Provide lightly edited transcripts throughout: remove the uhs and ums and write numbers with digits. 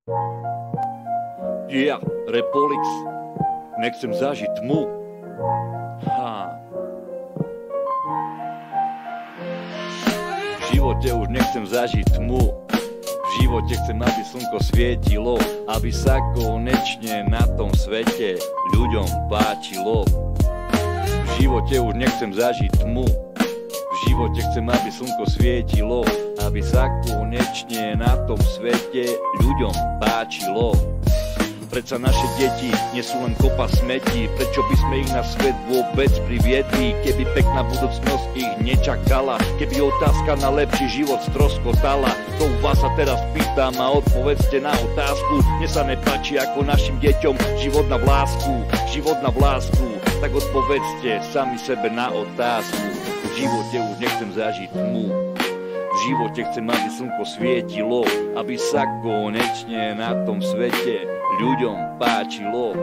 Ja, Repolix, nechcem zažiť tmu. V živote už nechcem zažiť tmu. V živote chcem, aby slnko svietilo, aby sa konečne na tom svete ľuďom páčilo. V živote už nechcem zažiť tmu. V živote chcem, aby slnko svietilo, aby sa konečne na tom svete ľuďom páčilo. Predsa naše deti nie sú len kopa smetí, prečo by sme ich na svet vôbec priviedli? Keby pekná budúcnosť ich nečakala, keby otázka na lepší život stroskotala. To u vás sa teraz pýtam a odpovedzte na otázku. Mne sa nepáči ako našim deťom život na vlásku, tak odpovedzte sami sebe na otázku. V živote už nechcem zažiť tmu. V živote chcem, aby slnko svietilo, aby sa konečne na tom svete ľuďom páčilo.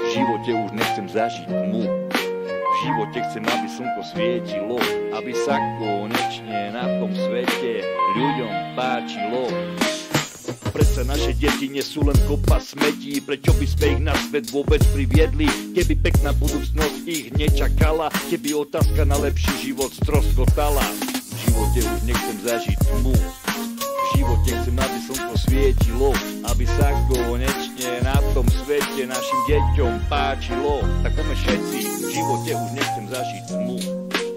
V živote už nechcem zažiť tmu. V živote chcem, aby slnko svietilo, aby sa konečne na tom svete ľuďom páčilo. Predsa naše deti nie sú len kopa smetí, prečo by sme ich na svet vôbec priviedli? Keby pekná budúcnosť ich nečakala, keby otázka na lepší život stroskotala. V živote už nechcem zažiť tmu. V živote chcem, aby slnko svietilo, aby sa konečne na tom svete našim deťom páčilo. Tak poďme všetci, v živote už nechcem zažiť tmu.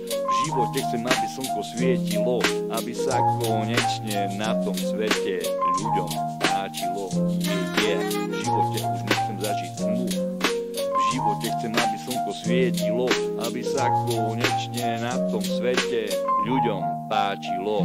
V živote chcem, aby slnko svietilo, aby sa konečne na tom svete ľuďom páčilo. V živote už nechcem zažiť tmu. V živote chcem, aby slnko svietilo, aby sa konečne na tom svete ľuďom páčilo.